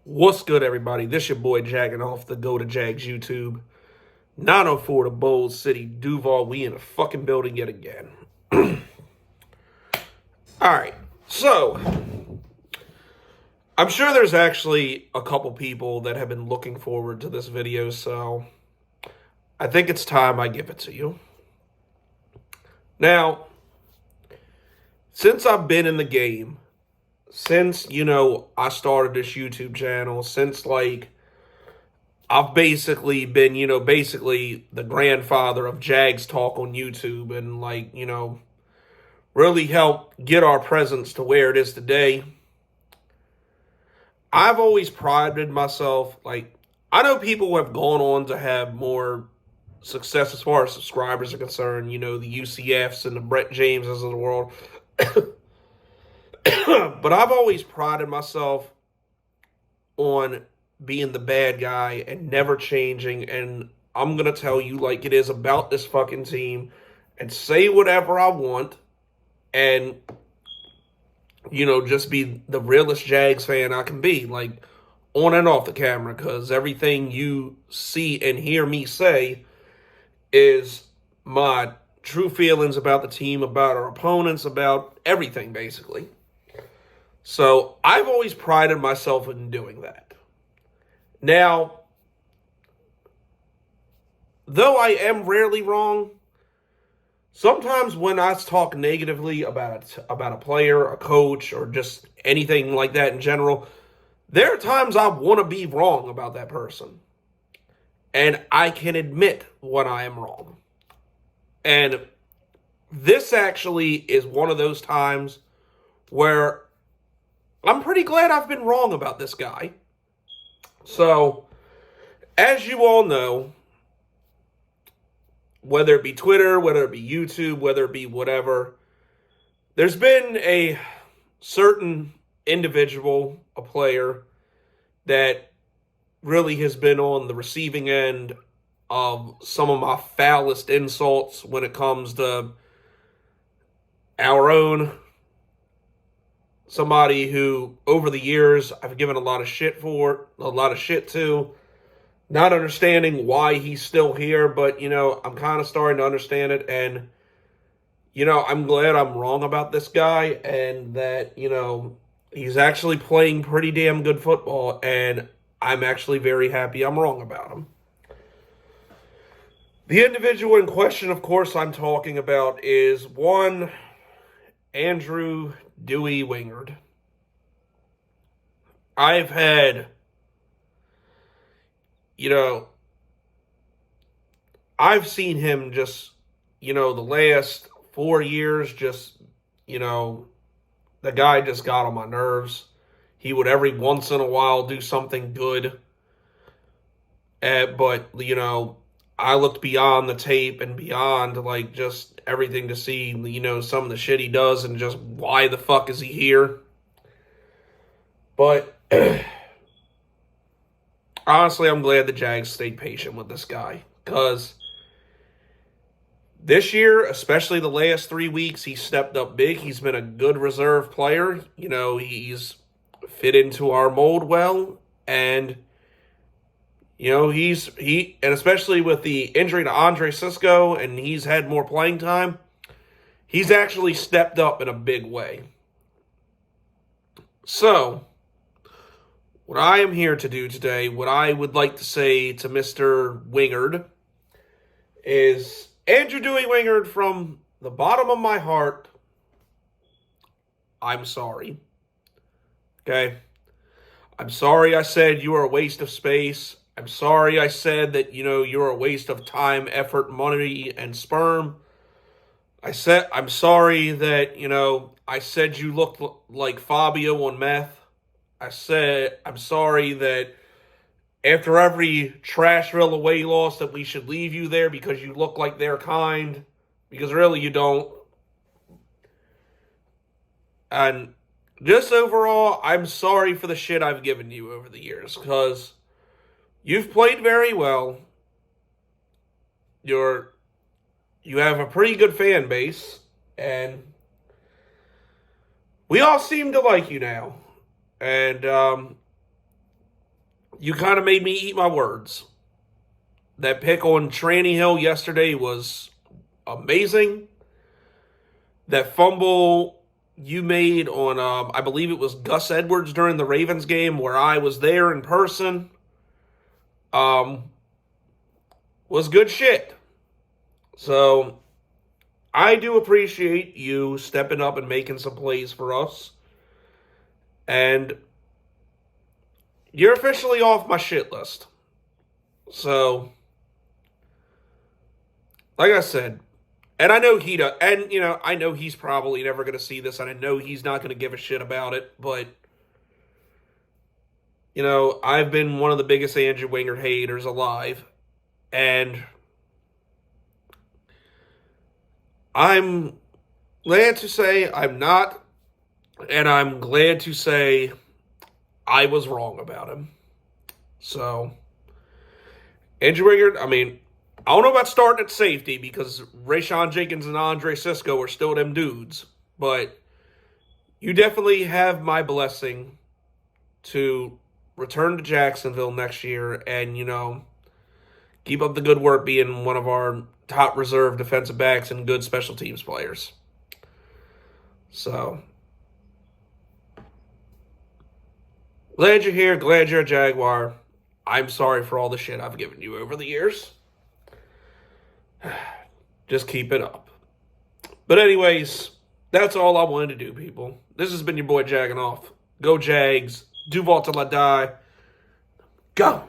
What's good, everybody? This your boy Jagging off the Go to Jags YouTube. 904 to Bowles City, Duval. We in a fucking building yet again. Alright, so I'm sure there's actually a couple people that have been looking forward to this video, so I think it's time I give it to you. Now, since I've been in the game, since, I started this YouTube channel, since, I've basically been, basically the grandfather of Jags Talk on YouTube and, really helped get our presence to where it is today. I've always prided myself, I know people have gone on to have more success as far as subscribers are concerned, the UCFs and the Brett Jameses of the world. But I've always prided myself on being the bad guy and never changing. And I'm going to tell you like it is about this fucking team and say whatever I want and, just be the realest Jags fan I can be, on and off the camera, because everything you see and hear me say is my true feelings about the team, about our opponents, about everything, basically. So I've always prided myself in doing that. Now, though I am rarely wrong, sometimes when I talk negatively about a player, a coach, or just anything like that in general, there are times I want to be wrong about that person. And I can admit when I am wrong. And this actually is one of those times where I'm pretty glad I've been wrong about this guy. So, as you all know, whether it be Twitter, whether it be YouTube, whether it be whatever, there's been a certain individual, a player, that really has been on the receiving end of some of my foulest insults when it comes to our own. Somebody who, over the years, I've given a lot of shit to, not understanding why he's still here, but, I'm kind of starting to understand it, and, I'm glad I'm wrong about this guy, and that, he's actually playing pretty damn good football, and I'm actually very happy I'm wrong about him. The individual in question, of course, I'm talking about is one Andrew Dewey Wingard. I've had, I've seen him just, the last 4 years, just, the guy just got on my nerves. He would every once in a while do something good. But, I looked beyond the tape and beyond, just everything to see, some of the shit he does and just why the fuck is he here. But, honestly, I'm glad the Jags stayed patient with this guy. Because this year, especially the last 3 weeks, he stepped up big. He's been a good reserve player. He's fit into our mold well. And and especially with the injury to Andre Cisco, and he's had more playing time, he's actually stepped up in a big way. So, what I am here to do today, what I would like to say to Mr. Wingard is, Andrew Dewey Wingard, from the bottom of my heart, I'm sorry. Okay? I'm sorry I said you were a waste of space. I'm sorry I said that, you're a waste of time, effort, money, and sperm. I'm sorry that, I said you looked like Fabio on meth. I'm sorry that after every Trashville away loss that we should leave you there because you look like their kind. Because really you don't. And just overall, I'm sorry for the shit I've given you over the years, because you've played very well. You have a pretty good fan base, and we all seem to like you now. And you kind of made me eat my words. That pick on Tranny Hill yesterday was amazing. That fumble you made on, I believe it was Gus Edwards during the Ravens game where I was there in person, was good shit. So, I do appreciate you stepping up and making some plays for us. And you're officially off my shit list. So, like I said, and I know I know he's probably never going to see this, and I know he's not going to give a shit about it, but, I've been one of the biggest Andrew Wingard haters alive, and I'm glad to say I'm not, and I'm glad to say I was wrong about him. So, Andrew Wingard, I don't know about starting at safety because Rayshon Jenkins and Andre Sisco are still them dudes. But you definitely have my blessing to return to Jacksonville next year and, keep up the good work being one of our top reserve defensive backs and good special teams players. So, glad you're here. Glad you're a Jaguar. I'm sorry for all the shit I've given you over the years. Just keep it up. But anyways, that's all I wanted to do, people. This has been your boy Jagging Off. Go Jags. Duval till I die. Go.